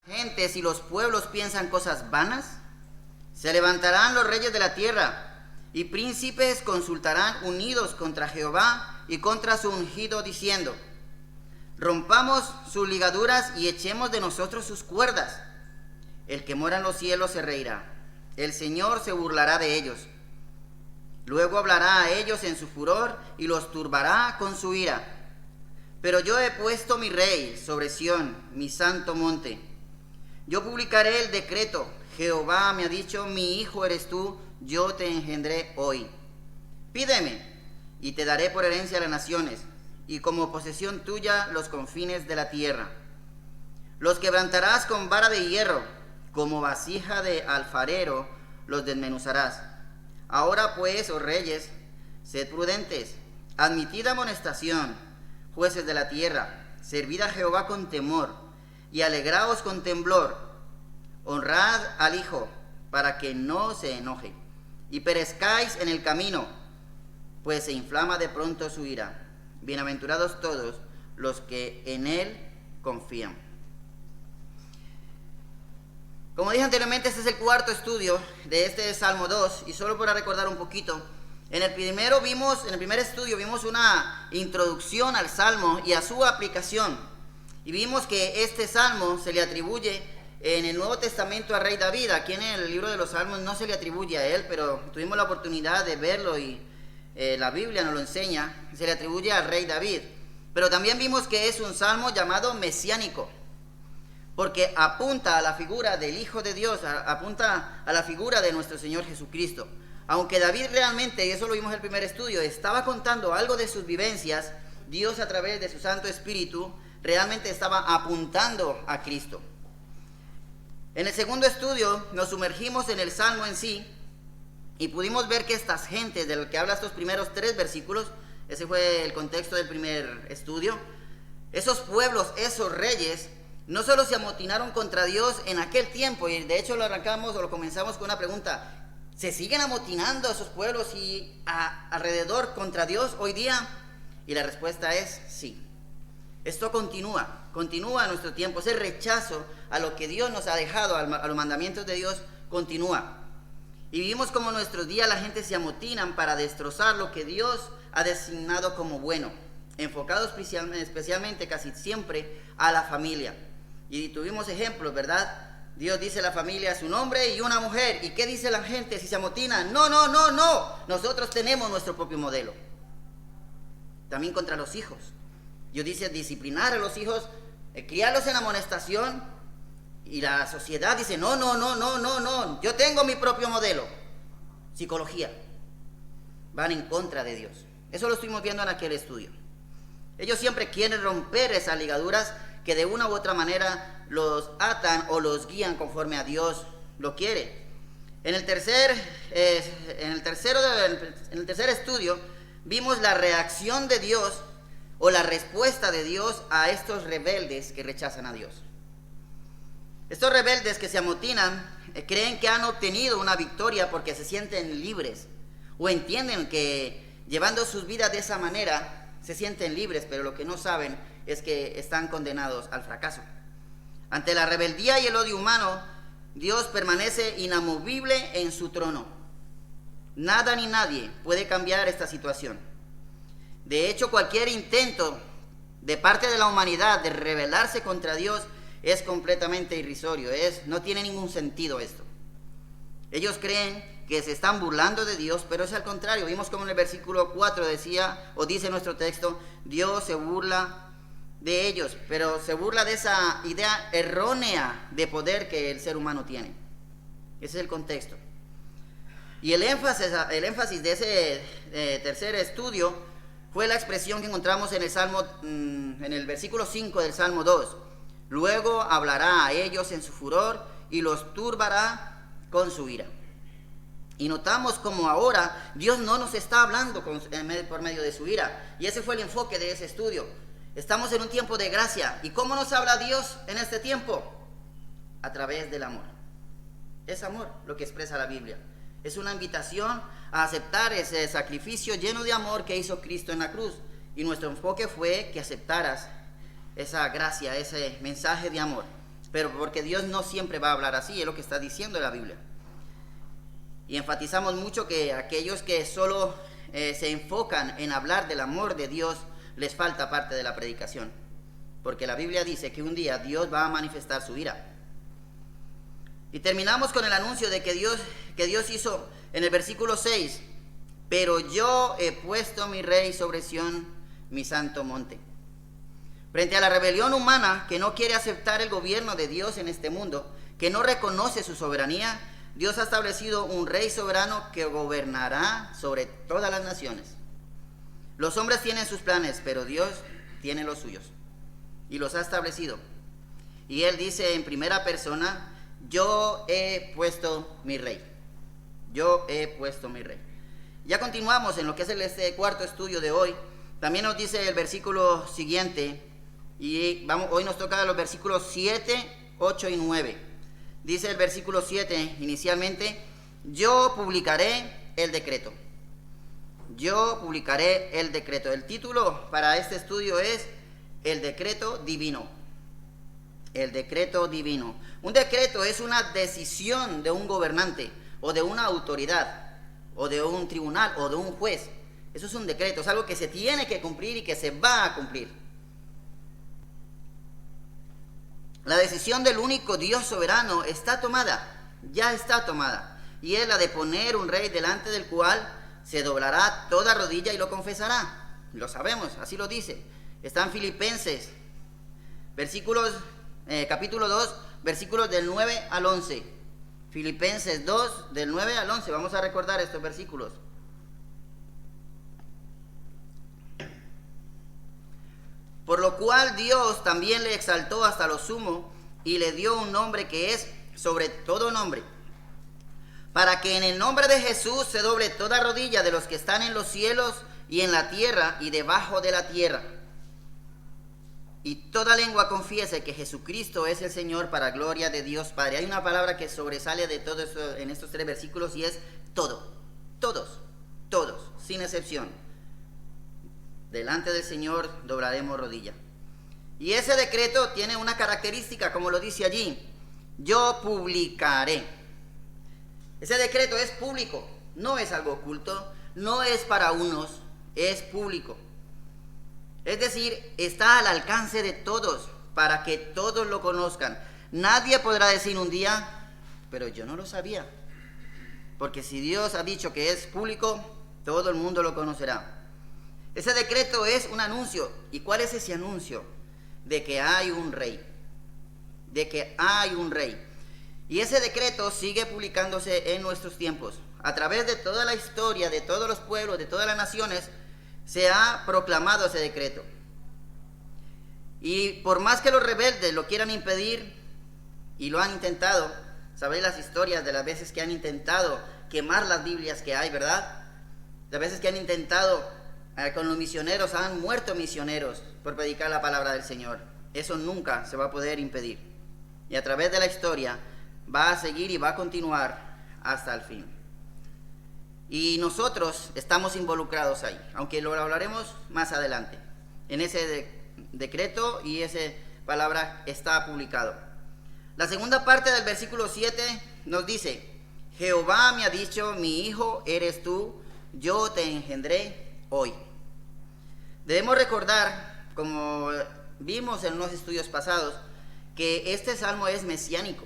Gentes y los pueblos piensan cosas vanas, se levantarán los reyes de la tierra y príncipes consultarán unidos contra Jehová y contra su ungido, diciendo: rompamos sus ligaduras y echemos de nosotros sus cuerdas. El que mora en los cielos se reirá, el Señor se burlará de ellos. Luego hablará a ellos en su furor y los turbará con su ira. Pero yo he puesto mi rey sobre Sión, mi santo monte. Yo publicaré el decreto. Jehová me ha dicho: mi hijo eres tú, yo te engendré hoy. Pídeme, y te daré por herencia a las naciones, y como posesión tuya los confines de la tierra. Los quebrantarás con vara de hierro, como vasija de alfarero los desmenuzarás. Ahora pues, oh reyes, sed prudentes, admitid amonestación, jueces de la tierra, servid a Jehová con temor, y alegraos con temblor. Honrad al Hijo, para que no se enoje, y perezcáis en el camino, pues se inflama de pronto su ira. Bienaventurados todos los que en él confían. Como dije anteriormente, este es el cuarto estudio de este Salmo 2, y solo para recordar un poquito, en el primer estudio vimos una introducción al Salmo y a su aplicación, y vimos que este Salmo se le atribuye en el Nuevo Testamento al rey David. Aquí en el libro de los Salmos no se le atribuye a él, pero tuvimos la oportunidad de verlo y la Biblia nos lo enseña. Se le atribuye al rey David, pero también vimos que es un salmo llamado mesiánico, porque apunta a la figura del Hijo de Dios, apunta a la figura de nuestro Señor Jesucristo. Aunque David realmente, y eso lo vimos en el primer estudio, estaba contando algo de sus vivencias, Dios a través de su Santo Espíritu realmente estaba apuntando a Cristo. En el segundo estudio nos sumergimos en el Salmo en sí y pudimos ver que estas gentes de las que habla estos primeros 3 versículos, ese fue el contexto del primer estudio, esos pueblos, esos reyes, no solo se amotinaron contra Dios en aquel tiempo, y de hecho lo comenzamos con una pregunta: ¿se siguen amotinando esos pueblos y alrededor contra Dios hoy día? Y la respuesta es sí. Esto continúa en nuestro tiempo. Ese rechazo a lo que Dios nos ha dejado, a los mandamientos de Dios, continúa. Y vivimos como en nuestros días la gente se amotinan para destrozar lo que Dios ha designado como bueno, enfocado especialmente casi siempre a la familia. Y tuvimos ejemplos, ¿verdad? Dios dice: la familia es un hombre y una mujer. ¿Y qué dice la gente si se amotina? No, nosotros tenemos nuestro propio modelo. También contra los hijos. Dios dice disciplinar a los hijos, criarlos en amonestación, y la sociedad dice no, yo tengo mi propio modelo. Psicología. Van en contra de Dios. Eso lo estuvimos viendo en aquel estudio. Ellos siempre quieren romper esas ligaduras que de una u otra manera los atan o los guían conforme a Dios lo quiere. En el tercer estudio vimos la reacción de Dios o la respuesta de Dios a estos rebeldes que rechazan a Dios. Estos rebeldes que se amotinan creen que han obtenido una victoria porque se sienten libres, o entienden que llevando sus vidas de esa manera se sienten libres, pero lo que no saben es que están condenados al fracaso. Ante la rebeldía y el odio humano, Dios permanece inamovible en su trono. Nada ni nadie puede cambiar esta situación. De hecho, cualquier intento de parte de la humanidad de rebelarse contra Dios es completamente irrisorio, no tiene ningún sentido esto. Ellos creen que se están burlando de Dios, pero es al contrario. Vimos como en el versículo 4 dice nuestro texto: Dios se burla de ellos, pero se burla de esa idea errónea de poder que el ser humano tiene. Ese es el contexto. Y el énfasis de ese tercer estudio fue la expresión que encontramos en el Salmo, en el versículo 5 del Salmo 2. Luego hablará a ellos en su furor y los turbará con su ira. Y notamos como ahora Dios no nos está hablando por medio de su ira. Y ese fue el enfoque de ese estudio. Estamos en un tiempo de gracia. ¿Y cómo nos habla Dios en este tiempo? A través del amor. Es amor lo que expresa la Biblia. Es una invitación a aceptar ese sacrificio lleno de amor que hizo Cristo en la cruz. Y nuestro enfoque fue que aceptaras esa gracia, ese mensaje de amor. pero porque Dios no siempre va a hablar así, es lo que está diciendo la Biblia. Y enfatizamos mucho que aquellos que solo se enfocan en hablar del amor de Dios, les falta parte de la predicación, porque la Biblia dice que un día Dios va a manifestar su ira. Y terminamos con el anuncio de que Dios hizo en el versículo 6, pero yo he puesto mi rey sobre Sión, mi santo monte. Frente a la rebelión humana que no quiere aceptar el gobierno de Dios en este mundo, que no reconoce su soberanía, Dios ha establecido un rey soberano que gobernará sobre todas las naciones. Los hombres tienen sus planes, pero Dios tiene los suyos y los ha establecido. Y Él dice en primera persona, yo he puesto mi rey. Yo he puesto mi rey. Ya continuamos en lo que es este cuarto estudio de hoy. También nos dice el versículo siguiente, y hoy nos toca los versículos 7, 8 y 9. Dice el versículo 7 inicialmente, yo publicaré el decreto. Yo publicaré el decreto. El título para este estudio es el decreto divino. El decreto divino. Un decreto es una decisión de un gobernante o de una autoridad o de un tribunal o de un juez. Eso es un decreto, es algo que se tiene que cumplir y que se va a cumplir. La decisión del único Dios soberano está tomada, ya está tomada, y es la de poner un rey delante del cual se doblará toda rodilla y lo confesará. Lo sabemos, así lo dice. Está en Filipenses, capítulo 2, versículos del 9 al 11. Filipenses 2, del 9 al 11. Vamos a recordar estos versículos. Por lo cual Dios también le exaltó hasta lo sumo y le dio un nombre que es sobre todo nombre, para que en el nombre de Jesús se doble toda rodilla de los que están en los cielos y en la tierra y debajo de la tierra, y toda lengua confiese que Jesucristo es el Señor, para gloria de Dios Padre. Hay una palabra que sobresale de todo esto en estos tres versículos y es todo. Todos, sin excepción. Delante del Señor doblaremos rodilla. Y ese decreto tiene una característica, como lo dice allí, yo publicaré. Ese decreto es público, no es algo oculto, no es para unos, es público. Es decir, está al alcance de todos, para que todos lo conozcan. Nadie podrá decir un día, pero yo no lo sabía. Porque si Dios ha dicho que es público, todo el mundo lo conocerá. Ese decreto es un anuncio. ¿Y cuál es ese anuncio? De que hay un rey. De que hay un rey. Y ese decreto sigue publicándose en nuestros tiempos. A través de toda la historia, de todos los pueblos, de todas las naciones, se ha proclamado ese decreto. Y por más que los rebeldes lo quieran impedir, y lo han intentado, sabéis las historias de las veces que han intentado quemar las Biblias que hay, ¿verdad? Las veces que han intentado con los misioneros, han muerto misioneros por predicar la palabra del Señor. Eso nunca se va a poder impedir. Y a través de la historia va a seguir y va a continuar hasta el fin. Y nosotros estamos involucrados ahí, aunque lo hablaremos más adelante. En ese decreto y esa palabra está publicado. La segunda parte del versículo 7 nos dice, Jehová me ha dicho, mi hijo eres tú, yo te engendré hoy. Debemos recordar, como vimos en unos estudios pasados, que este salmo es mesiánico,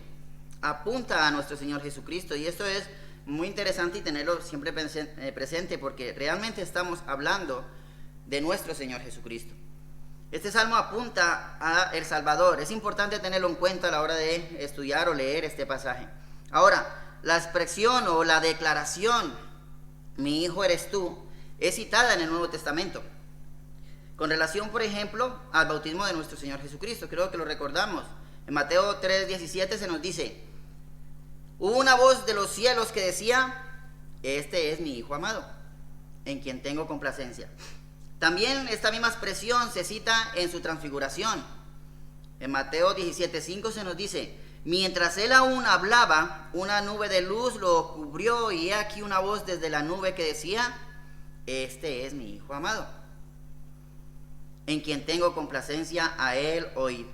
apunta a nuestro Señor Jesucristo, y esto es muy interesante y tenerlo siempre presente, porque realmente estamos hablando de nuestro Señor Jesucristo. Este salmo apunta a el Salvador. Es importante tenerlo en cuenta a la hora de estudiar o leer este pasaje. Ahora, la expresión o la declaración, mi hijo eres tú, es citada en el Nuevo Testamento, con relación, por ejemplo, al bautismo de nuestro Señor Jesucristo. Creo que lo recordamos. En Mateo 3:17 se nos dice, hubo una voz de los cielos que decía, este es mi Hijo amado, en quien tengo complacencia. También esta misma expresión se cita en su transfiguración. En Mateo 17:5 se nos dice, mientras él aún hablaba, una nube de luz lo cubrió, y he aquí una voz desde la nube que decía, este es mi Hijo amado, en quien tengo complacencia, a él oíd.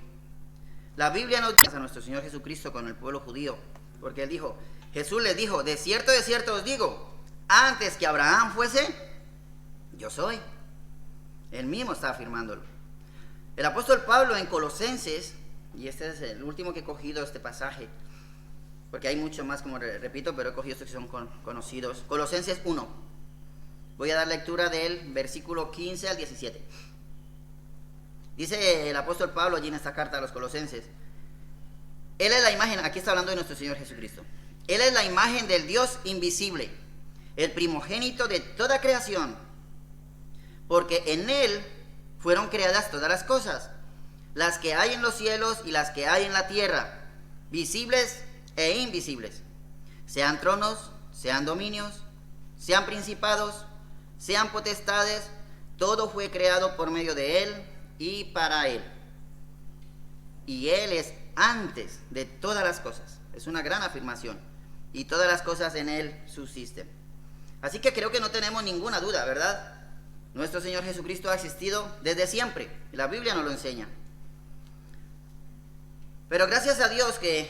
La Biblia nos dice a nuestro Señor Jesucristo con el pueblo judío, porque Él dijo, Jesús les dijo, de cierto os digo, antes que Abraham fuese, yo soy. Él mismo está afirmándolo. El apóstol Pablo en Colosenses, y este es el último que he cogido este pasaje, porque hay mucho más, como repito, pero he cogido estos que son conocidos. Colosenses 1. Voy a dar lectura del versículo 15 al 17. Dice el apóstol Pablo allí en esta carta a los Colosenses, Él es la imagen, aquí está hablando de nuestro Señor Jesucristo, Él es la imagen del Dios invisible, el primogénito de toda creación, porque en Él fueron creadas todas las cosas, las que hay en los cielos y las que hay en la tierra, visibles e invisibles, sean tronos, sean dominios, sean principados, sean potestades, todo fue creado por medio de Él y para Él. Y Él es antes de todas las cosas. Es una gran afirmación. Y todas las cosas en Él subsisten. Así que creo que no tenemos ninguna duda, ¿verdad? Nuestro Señor Jesucristo ha existido desde siempre. La Biblia nos lo enseña. Pero gracias a Dios que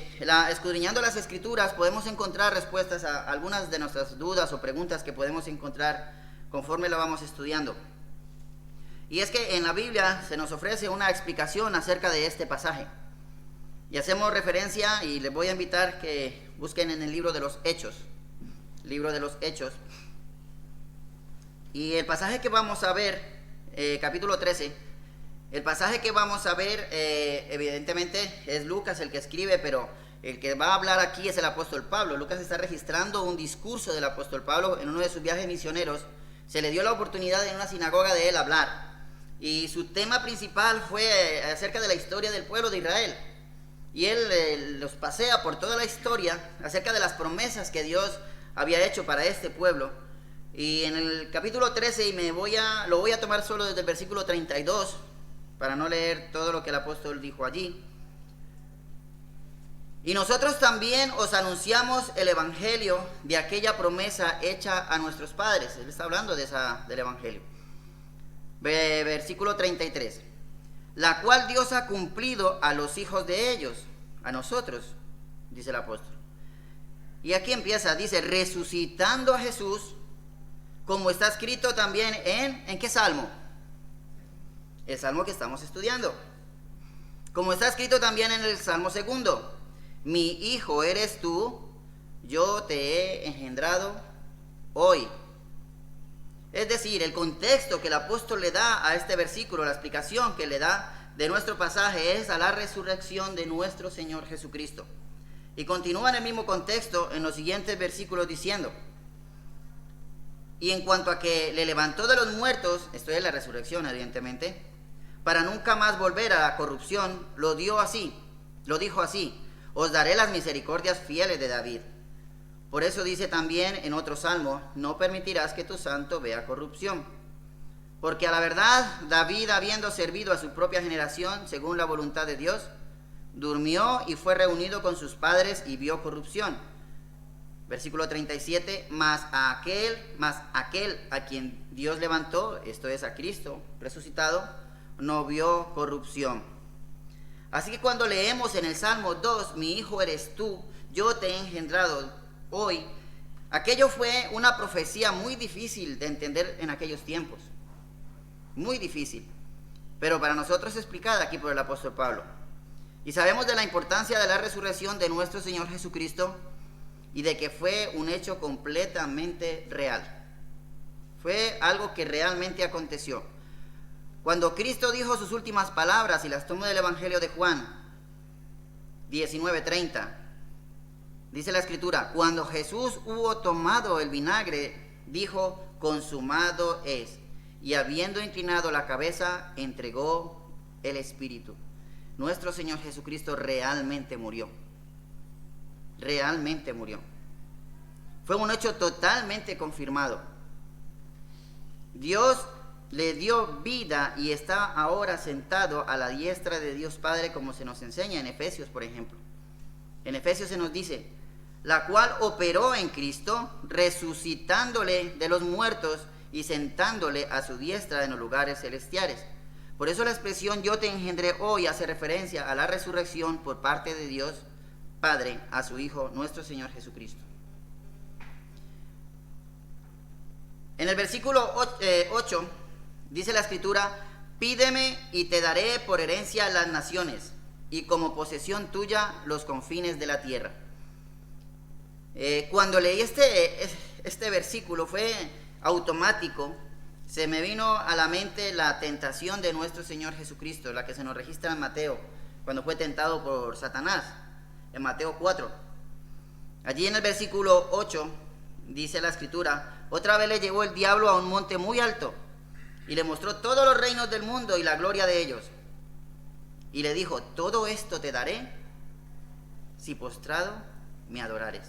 escudriñando las Escrituras podemos encontrar respuestas a algunas de nuestras dudas o preguntas que podemos encontrar conforme lo vamos estudiando. Y es que en la Biblia se nos ofrece una explicación acerca de este pasaje. Y hacemos referencia, y les voy a invitar que busquen en el libro de los Hechos. Libro de los Hechos. Y el pasaje que vamos a ver, capítulo 13, el pasaje que vamos a ver, evidentemente es Lucas el que escribe, pero el que va a hablar aquí es el apóstol Pablo. Lucas está registrando un discurso del apóstol Pablo en uno de sus viajes misioneros. Se le dio la oportunidad en una sinagoga de él hablar. Y su tema principal fue acerca de la historia del pueblo de Israel. Y él los pasea por toda la historia acerca de las promesas que Dios había hecho para este pueblo. Y en el capítulo 13, y lo voy a tomar solo desde el versículo 32, para no leer todo lo que el apóstol dijo allí. Y nosotros también os anunciamos el evangelio de aquella promesa hecha a nuestros padres. Él está hablando del evangelio. Versículo 33. La cual Dios ha cumplido a los hijos de ellos, a nosotros, dice el apóstol. Y aquí empieza, dice, resucitando a Jesús, como está escrito también ¿en qué salmo? El salmo que estamos estudiando. Como está escrito también en el Salmo 2, mi hijo eres tú, yo te he engendrado hoy. Es decir, el contexto que el apóstol le da a este versículo, la explicación que le da de nuestro pasaje es a la resurrección de nuestro Señor Jesucristo. Y continúa en el mismo contexto en los siguientes versículos diciendo, y en cuanto a que le levantó de los muertos, esto es la resurrección evidentemente, para nunca más volver a la corrupción, lo dijo así, os daré las misericordias fieles de David. Por eso dice también en otro salmo, no permitirás que tu santo vea corrupción. Porque a la verdad, David, habiendo servido a su propia generación, según la voluntad de Dios, durmió y fue reunido con sus padres y vio corrupción. Versículo 37, mas aquel a quien Dios levantó, esto es a Cristo resucitado, no vio corrupción. Así que cuando leemos en el Salmo 2, mi hijo eres tú, yo te he engendrado hoy, aquello fue una profecía muy difícil de entender en aquellos tiempos. Muy difícil. Pero para nosotros explicada aquí por el apóstol Pablo. Y sabemos de la importancia de la resurrección de nuestro Señor Jesucristo y de que fue un hecho completamente real. Fue algo que realmente aconteció. Cuando Cristo dijo sus últimas palabras, y las tomo del Evangelio de Juan 19:30, dice la Escritura, cuando Jesús hubo tomado el vinagre, dijo, consumado es. Y habiendo inclinado la cabeza, entregó el Espíritu. Nuestro Señor Jesucristo realmente murió. Realmente murió. Fue un hecho totalmente confirmado. Dios le dio vida y está ahora sentado a la diestra de Dios Padre, como se nos enseña en Efesios, por ejemplo. En Efesios se nos dice, la cual operó en Cristo, resucitándole de los muertos y sentándole a su diestra en los lugares celestiales, Por eso la expresión yo te engendré hoy hace referencia a la resurrección por parte de Dios Padre a su Hijo, nuestro Señor Jesucristo. En el versículo 8 dice la Escritura: pídeme y te daré por herencia las naciones, y como posesión tuya los confines de la tierra. Cuando leí este versículo fue automático. Se me vino a la mente la tentación de nuestro Señor Jesucristo, la que se nos registra en Mateo, cuando fue tentado por Satanás, en Mateo 4. Allí en el versículo 8 dice la Escritura: otra vez le llevó el diablo a un monte muy alto, y le mostró todos los reinos del mundo y la gloria de ellos. Y le dijo: todo esto te daré si postrado me adorares.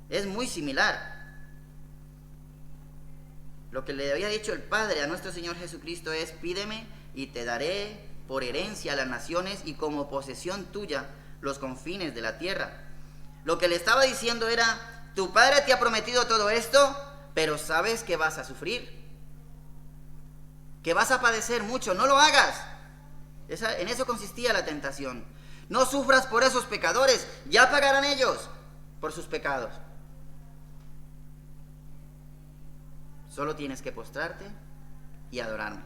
Es muy similar. Lo que le había dicho el Padre a nuestro Señor Jesucristo es: pídeme y te daré por herencia a las naciones y como posesión tuya los confines de la tierra. Lo que le estaba diciendo era: tu Padre te ha prometido todo esto, pero sabes que vas a sufrir, que vas a padecer mucho, no lo hagas. En eso consistía la tentación. No sufras por esos pecadores, ya pagarán ellos por sus pecados. Solo tienes que postrarte y adorarme.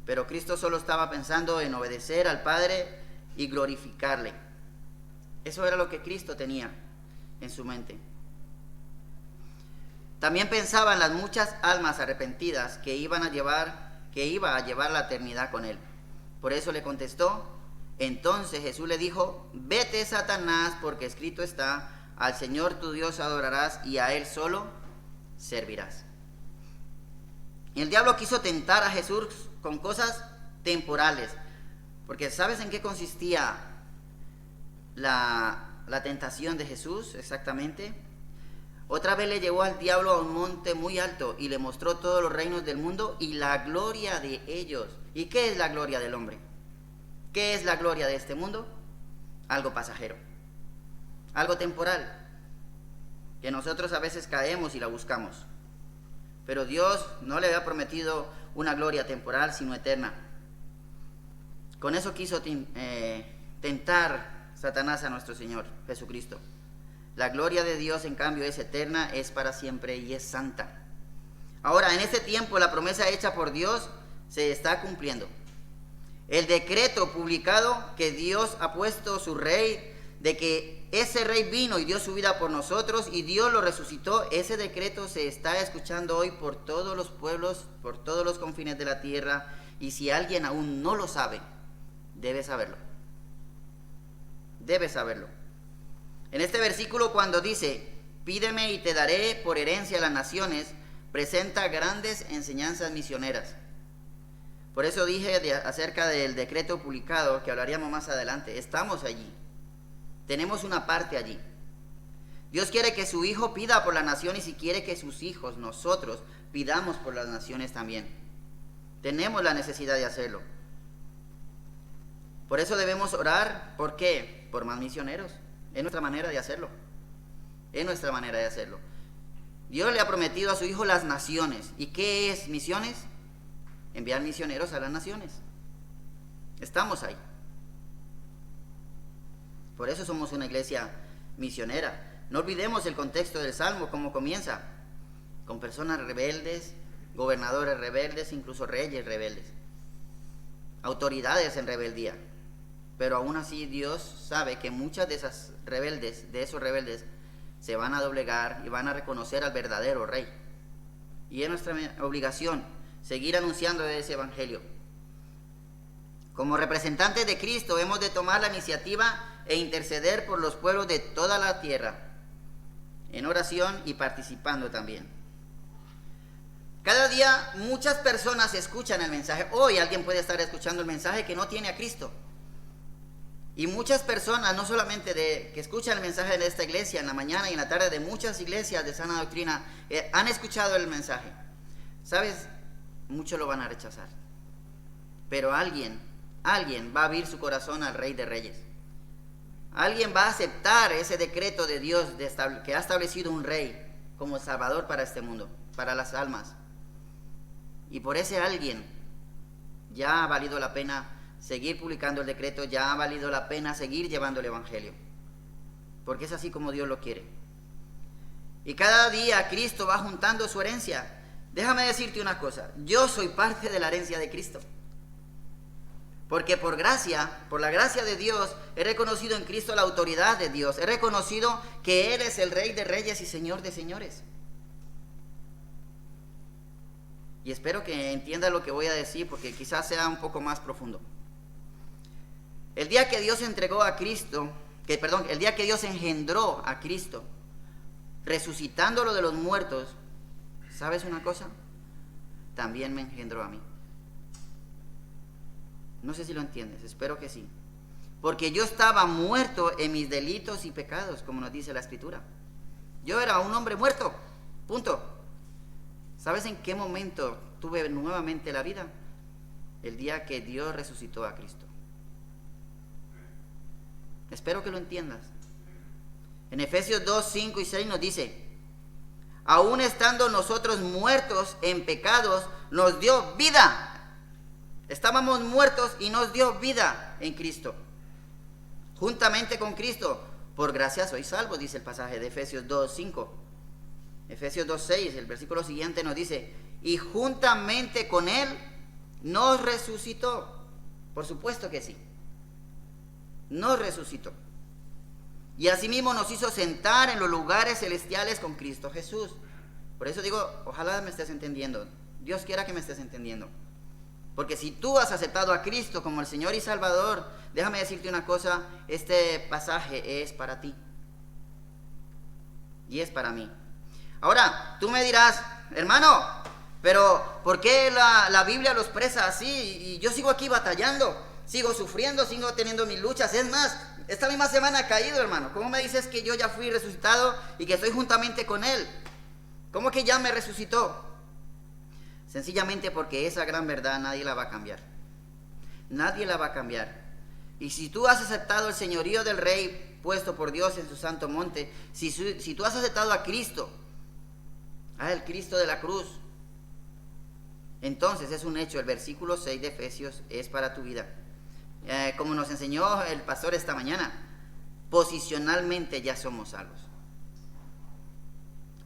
Pero Cristo solo estaba pensando en obedecer al Padre y glorificarle. Eso era lo que Cristo tenía en su mente. También pensaba en las muchas almas arrepentidas que iba a llevar la eternidad con él. Por eso le contestó. Entonces Jesús le dijo: vete, Satanás, porque escrito está: al Señor tu Dios adorarás y a él solo servirás. Y el diablo quiso tentar a Jesús con cosas temporales, porque ¿sabes en qué consistía la tentación de Jesús exactamente? Otra vez le llevó al diablo a un monte muy alto y le mostró todos los reinos del mundo y la gloria de ellos. ¿Y qué es la gloria del hombre? ¿Qué es la gloria de este mundo? Algo pasajero, algo temporal, que nosotros a veces caemos y la buscamos. Pero Dios no le había prometido una gloria temporal, sino eterna. Con eso quiso tentar Satanás a nuestro Señor Jesucristo. La gloria de Dios, en cambio, es eterna, es para siempre y es santa. Ahora, en este tiempo, la promesa hecha por Dios se está cumpliendo. El decreto publicado que Dios ha puesto su rey, de que ese rey vino y dio su vida por nosotros y Dios lo resucitó, ese decreto se está escuchando hoy por todos los pueblos, por todos los confines de la tierra, y si alguien aún no lo sabe, debe saberlo. Debe saberlo. En este versículo, cuando dice: pídeme y te daré por herencia a las naciones, presenta grandes enseñanzas misioneras. Por eso dije acerca del decreto publicado, que hablaríamos más adelante. Estamos allí. Tenemos una parte allí. Dios quiere que su Hijo pida por las naciones y quiere que sus hijos, nosotros, pidamos por las naciones también. Tenemos la necesidad de hacerlo. Por eso debemos orar. ¿Por qué? Por más misioneros. Es nuestra manera de hacerlo. Es nuestra manera de hacerlo. Dios le ha prometido a su Hijo las naciones. ¿Y qué es misiones? Enviar misioneros a las naciones. Estamos ahí. Por eso somos una iglesia misionera. No olvidemos el contexto del Salmo, cómo comienza. Con personas rebeldes, gobernadores rebeldes, incluso reyes rebeldes. Autoridades en rebeldía. Pero aún así Dios sabe que muchas de esos rebeldes, se van a doblegar y van a reconocer al verdadero rey. Y es nuestra obligación seguir anunciando ese evangelio. Como representantes de Cristo hemos de tomar la iniciativa e interceder por los pueblos de toda la tierra, en oración y participando también. Cada día muchas personas escuchan el mensaje. Hoy alguien puede estar escuchando el mensaje que no tiene a Cristo. Y muchas personas, no solamente que escuchan el mensaje de esta iglesia en la mañana y en la tarde, de muchas iglesias de sana doctrina, han escuchado el mensaje. ¿Sabes? Muchos lo van a rechazar. Pero alguien va a abrir su corazón al Rey de Reyes. Alguien va a aceptar ese decreto de Dios que ha establecido un rey como salvador para este mundo, para las almas. Y por ese alguien ya ha valido la pena seguir publicando el decreto, ya ha valido la pena seguir llevando el evangelio, porque es así como Dios lo quiere. Y cada día Cristo va juntando su herencia. Déjame decirte una cosa, yo soy parte de la herencia de Cristo, porque por la gracia de Dios, he reconocido en Cristo la autoridad de Dios, he reconocido que Él es el Rey de Reyes y Señor de Señores. Y espero que entienda lo que voy a decir, porque quizás sea un poco más profundo. El día que Dios entregó a Cristo, el día que Dios engendró a Cristo, resucitándolo de los muertos, ¿sabes una cosa? También me engendró a mí. No sé si lo entiendes, espero que sí. Porque yo estaba muerto en mis delitos y pecados, como nos dice la Escritura. Yo era un hombre muerto, punto. ¿Sabes en qué momento tuve nuevamente la vida? El día que Dios resucitó a Cristo. Espero que lo entiendas. En Efesios 2, 5 y 6 nos dice: aún estando nosotros muertos en pecados, nos dio vida. Estábamos muertos y nos dio vida en Cristo. Juntamente con Cristo, por gracia sois salvos, dice el pasaje de Efesios 2, 5. Efesios 2, 6, el versículo siguiente nos dice: y juntamente con Él nos resucitó. Por supuesto que sí. Nos resucitó. Y asimismo nos hizo sentar en los lugares celestiales con Cristo Jesús. Por eso digo, ojalá me estés entendiendo. Dios quiera que me estés entendiendo. Porque si tú has aceptado a Cristo como el Señor y Salvador, déjame decirte una cosa, este pasaje es para ti. Y es para mí. Ahora, tú me dirás, hermano, pero ¿por qué la Biblia lo expresa así? Y yo sigo aquí batallando, sigo sufriendo, sigo teniendo mis luchas. Es más, esta misma semana he caído, hermano. ¿Cómo me dices que yo ya fui resucitado y que estoy juntamente con Él? ¿Cómo que ya me resucitó? Sencillamente porque esa gran verdad nadie la va a cambiar. Nadie la va a cambiar. Y si tú has aceptado el señorío del Rey puesto por Dios en su santo monte, si tú has aceptado a Cristo, el Cristo de la cruz, entonces es un hecho. El versículo 6 de Efesios es para tu vida. Como nos enseñó el pastor esta mañana, posicionalmente ya somos salvos.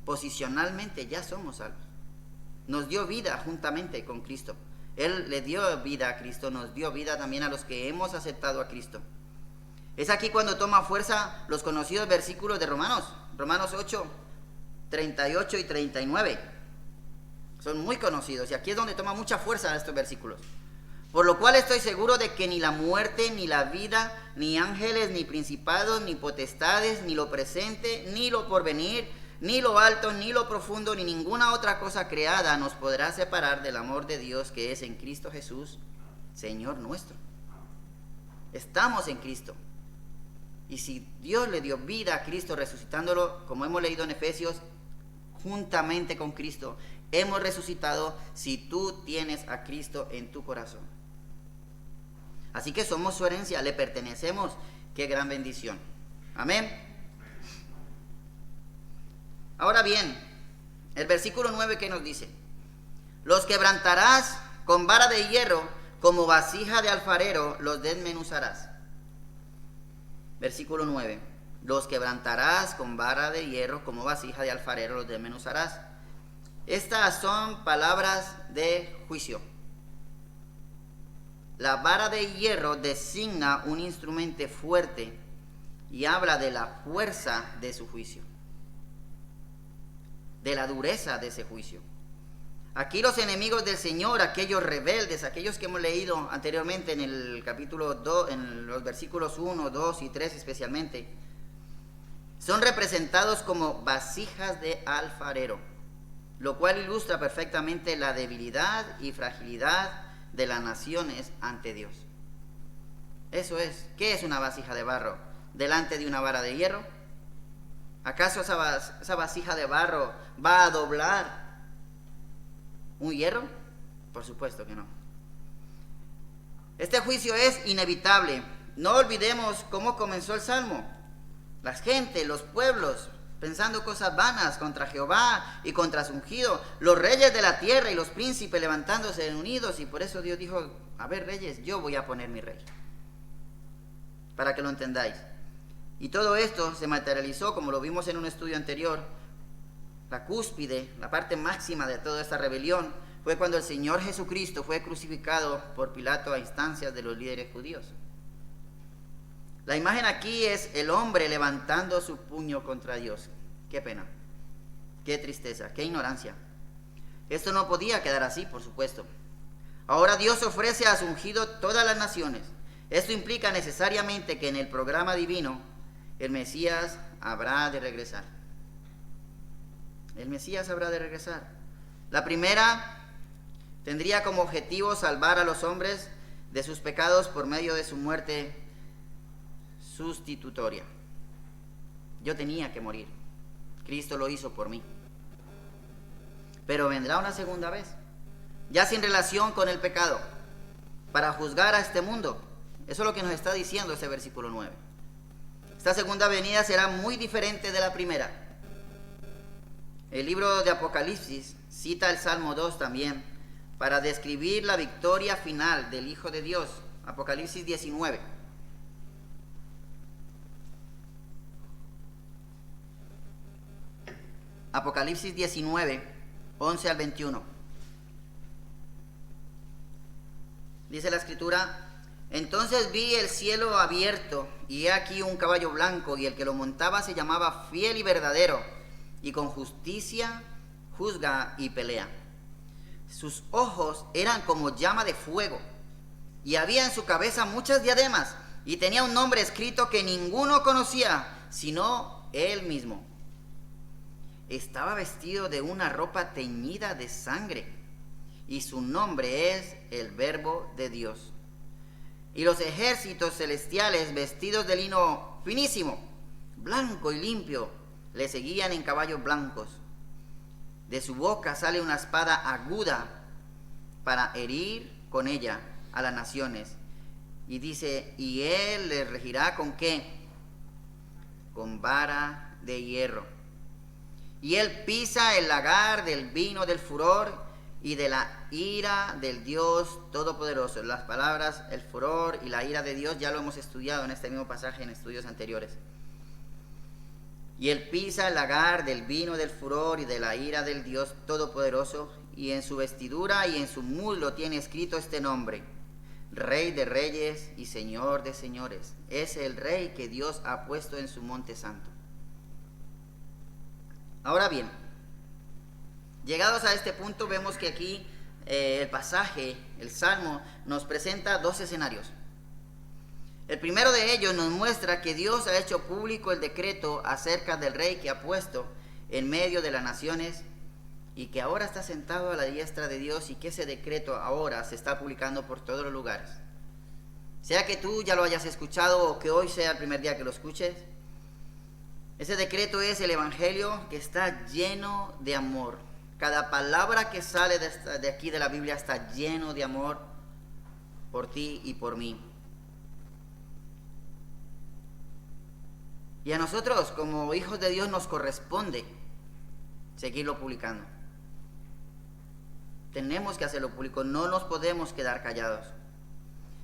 Posicionalmente ya somos salvos. Nos dio vida juntamente con Cristo. Él le dio vida a Cristo, nos dio vida también a los que hemos aceptado a Cristo. Es aquí cuando toma fuerza los conocidos versículos de Romanos 8, 38 y 39. Son muy conocidos y aquí es donde toma mucha fuerza estos versículos. Por lo cual estoy seguro de que ni la muerte, ni la vida, ni ángeles, ni principados, ni potestades, ni lo presente, ni lo porvenir, ni lo alto, ni lo profundo, ni ninguna otra cosa creada nos podrá separar del amor de Dios que es en Cristo Jesús, Señor nuestro. Estamos en Cristo. Y si Dios le dio vida a Cristo resucitándolo, como hemos leído en Efesios, juntamente con Cristo, hemos resucitado si tú tienes a Cristo en tu corazón. Así que somos su herencia, le pertenecemos. Qué gran bendición. Amén. Ahora bien, el versículo 9 que nos dice: los quebrantarás con vara de hierro, como vasija de alfarero los desmenuzarás. Versículo 9: los quebrantarás con vara de hierro, como vasija de alfarero los desmenuzarás. Estas son palabras de juicio. La vara de hierro designa un instrumento fuerte y habla de la fuerza de su juicio, de la dureza de ese juicio. Aquí los enemigos del Señor, aquellos rebeldes, aquellos que hemos leído anteriormente en el capítulo 2, en los versículos 1, 2 y 3 especialmente, son representados como vasijas de alfarero, lo cual ilustra perfectamente la debilidad y fragilidad de las naciones ante Dios. Eso es. ¿Qué es una vasija de barro delante de una vara de hierro? ¿Acaso esa vasija de barro va a doblar un hierro? Por supuesto que no. Este juicio es inevitable. No olvidemos cómo comenzó el Salmo. La gente, los pueblos, pensando cosas vanas contra Jehová y contra su ungido, los reyes de la tierra y los príncipes levantándose unidos, y por eso Dios dijo, a ver, reyes, yo voy a poner mi rey, para que lo entendáis. Y todo esto se materializó, como lo vimos en un estudio anterior. La cúspide, la parte máxima de toda esta rebelión, fue cuando el Señor Jesucristo fue crucificado por Pilato a instancias de los líderes judíos. La imagen aquí es el hombre levantando su puño contra Dios. Qué pena, qué tristeza, qué ignorancia. Esto no podía quedar así, por supuesto. Ahora Dios ofrece a su ungido todas las naciones. Esto implica necesariamente que en el programa divino el Mesías habrá de regresar. El Mesías habrá de regresar. La primera tendría como objetivo salvar a los hombres de sus pecados por medio de su muerte sustitutoria. Yo tenía que morir. Cristo lo hizo por mí. Pero vendrá una segunda vez, ya sin relación con el pecado, para juzgar a este mundo. Eso es lo que nos está diciendo ese versículo 9. Esta segunda venida será muy diferente de la primera. El libro de Apocalipsis cita el Salmo 2 también para describir la victoria final del Hijo de Dios. Apocalipsis 19. Apocalipsis 19, 11 al 21. Dice la escritura: entonces vi el cielo abierto, y he aquí un caballo blanco, y el que lo montaba se llamaba Fiel y Verdadero, y con justicia juzga y pelea. Sus ojos eran como llama de fuego, y había en su cabeza muchas diademas, y tenía un nombre escrito que ninguno conocía, sino él mismo. Estaba vestido de una ropa teñida de sangre, y su nombre es el Verbo de Dios. Y los ejércitos celestiales, vestidos de lino finísimo, blanco y limpio, le seguían en caballos blancos. De su boca sale una espada aguda para herir con ella a las naciones. Y dice, y él les regirá ¿con qué? Con vara de hierro. Y él pisa el lagar del vino del furor y de la ira del Dios Todopoderoso. Las palabras, el furor y la ira de Dios, ya lo hemos estudiado en este mismo pasaje en estudios anteriores. Y él pisa el lagar del vino del furor y de la ira del Dios Todopoderoso, y en su vestidura y en su muslo tiene escrito este nombre: Rey de Reyes y Señor de Señores. Es el Rey que Dios ha puesto en su monte santo. Ahora bien, llegados a este punto, vemos que aquí el pasaje, el Salmo, nos presenta dos escenarios. El primero de ellos nos muestra que Dios ha hecho público el decreto acerca del rey que ha puesto en medio de las naciones y que ahora está sentado a la diestra de Dios, y que ese decreto ahora se está publicando por todos los lugares. Sea que tú ya lo hayas escuchado o que hoy sea el primer día que lo escuches, ese decreto es el Evangelio, que está lleno de amor. Cada palabra que sale de aquí de la Biblia está lleno de amor por ti y por mí. Y a nosotros, como hijos de Dios, nos corresponde seguirlo publicando. Tenemos que hacerlo público, no nos podemos quedar callados.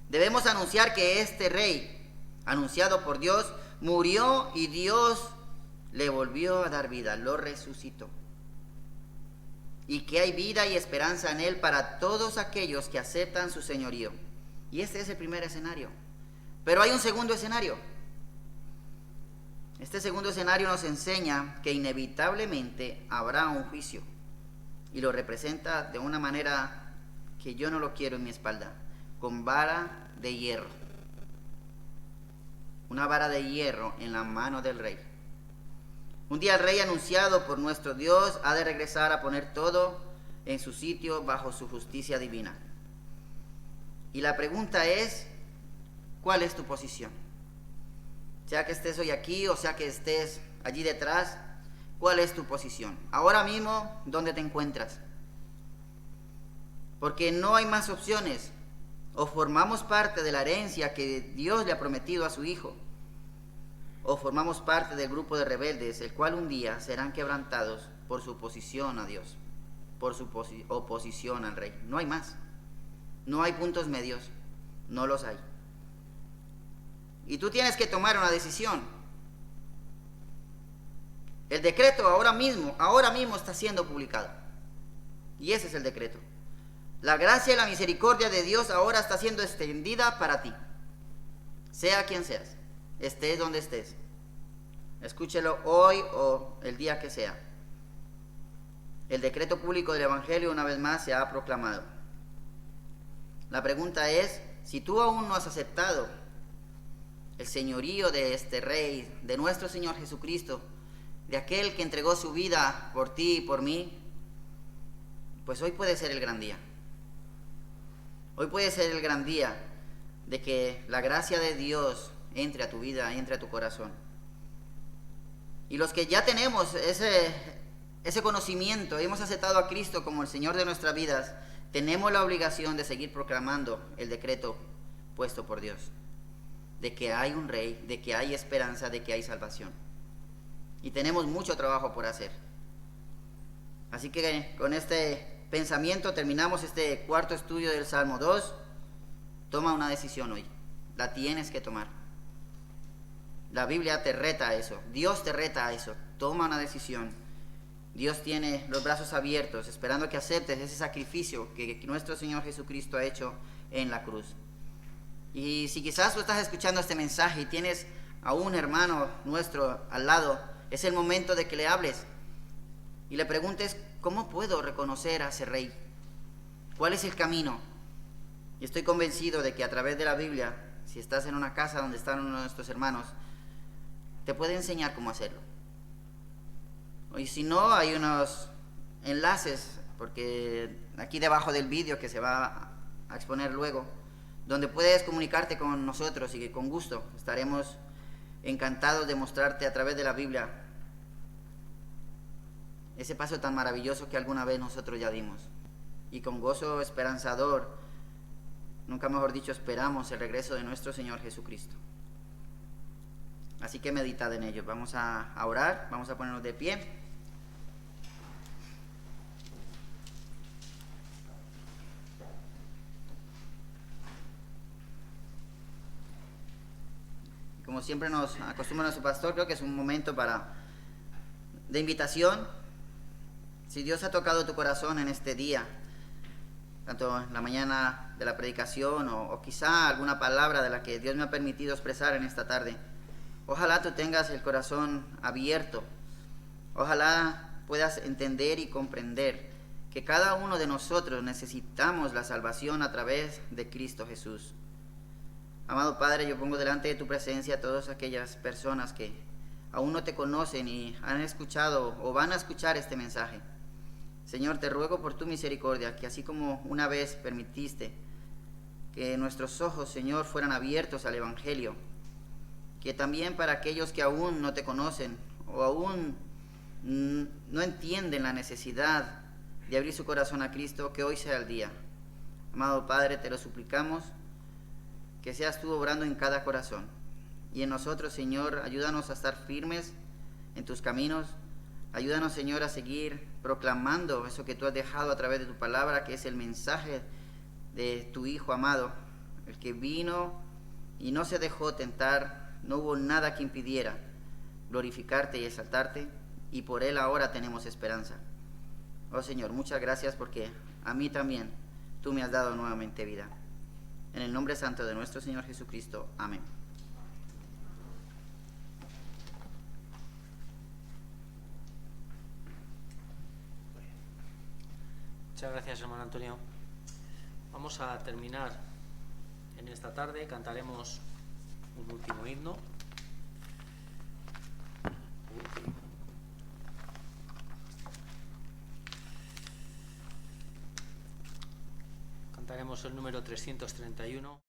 Debemos anunciar que este rey, anunciado por Dios, murió y Dios le volvió a dar vida, lo resucitó. Y que hay vida y esperanza en él para todos aquellos que aceptan su señorío. Y este es el primer escenario. Pero hay un segundo escenario. Este segundo escenario nos enseña que inevitablemente habrá un juicio, y lo representa de una manera que yo no lo quiero en mi espalda, con vara de hierro. Una vara de hierro en la mano del rey. Un día el rey anunciado por nuestro Dios ha de regresar a poner todo en su sitio bajo su justicia divina. Y la pregunta es, ¿cuál es tu posición? Sea que estés hoy aquí o sea que estés allí detrás, ¿cuál es tu posición? Ahora mismo, ¿dónde te encuentras? Porque no hay más opciones. O formamos parte de la herencia que Dios le ha prometido a su Hijo, o formamos parte del grupo de rebeldes, el cual un día serán quebrantados por su oposición a Dios, por su oposición al rey. No hay más. No hay puntos medios. No los hay. Y tú tienes que tomar una decisión. El decreto ahora mismo está siendo publicado. Y ese es el decreto. La gracia y la misericordia de Dios ahora está siendo extendida para ti. Sea quien seas, estés donde estés. Escúchelo hoy o el día que sea. El decreto público del Evangelio una vez más se ha proclamado. La pregunta es, si tú aún no has aceptado el señorío de este Rey, de nuestro Señor Jesucristo, de aquel que entregó su vida por ti y por mí, pues hoy puede ser el gran día. Hoy puede ser el gran día de que la gracia de Dios entre a tu vida, entre a tu corazón. Y los que ya tenemos ese conocimiento, hemos aceptado a Cristo como el Señor de nuestras vidas, tenemos la obligación de seguir proclamando el decreto puesto por Dios, de que hay un Rey, de que hay esperanza, de que hay salvación. Y tenemos mucho trabajo por hacer. Así que con este pensamiento terminamos este cuarto estudio del Salmo 2. Toma una decisión hoy. La tienes que tomar. La Biblia te reta a eso. Dios te reta a eso. Toma una decisión. Dios tiene los brazos abiertos, esperando que aceptes ese sacrificio que nuestro Señor Jesucristo ha hecho en la cruz. Y si quizás tú estás escuchando este mensaje y tienes a un hermano nuestro al lado, es el momento de que le hables y le preguntes, ¿cómo puedo reconocer a ese Rey? ¿Cuál es el camino? Y estoy convencido de que a través de la Biblia, si estás en una casa donde están uno de nuestros hermanos, te puede enseñar cómo hacerlo. Y si no, hay unos enlaces, porque aquí debajo del vídeo que se va a exponer luego, donde puedes comunicarte con nosotros y que con gusto estaremos encantados de mostrarte a través de la Biblia ese paso tan maravilloso que alguna vez nosotros ya dimos. Y con gozo esperanzador, nunca mejor dicho, esperamos el regreso de nuestro Señor Jesucristo. Así que meditad en ello. Vamos a orar, vamos a ponernos de pie. Como siempre nos acostumbra nuestro pastor, creo que es un momento de invitación. Si Dios ha tocado tu corazón en este día, tanto en la mañana de la predicación o quizá alguna palabra de la que Dios me ha permitido expresar en esta tarde, ojalá tú tengas el corazón abierto. Ojalá puedas entender y comprender que cada uno de nosotros necesitamos la salvación a través de Cristo Jesús. Amado Padre, yo pongo delante de tu presencia a todas aquellas personas que aún no te conocen y han escuchado o van a escuchar este mensaje. Señor, te ruego por tu misericordia, que así como una vez permitiste que nuestros ojos, Señor, fueran abiertos al Evangelio, que también para aquellos que aún no te conocen o aún no entienden la necesidad de abrir su corazón a Cristo, que hoy sea el día. Amado Padre, te lo suplicamos, que seas tú obrando en cada corazón. Y en nosotros, Señor, ayúdanos a estar firmes en tus caminos. Ayúdanos, Señor, a seguir proclamando eso que tú has dejado a través de tu palabra, que es el mensaje de tu Hijo amado, el que vino y no se dejó tentar, no hubo nada que impidiera glorificarte y exaltarte, y por él ahora tenemos esperanza. Oh Señor, muchas gracias porque a mí también tú me has dado nuevamente vida. En el nombre santo de nuestro Señor Jesucristo. Amén. Muchas gracias, hermano Antonio. Vamos a terminar en esta tarde. Cantaremos un último himno. Cantaremos el número 331.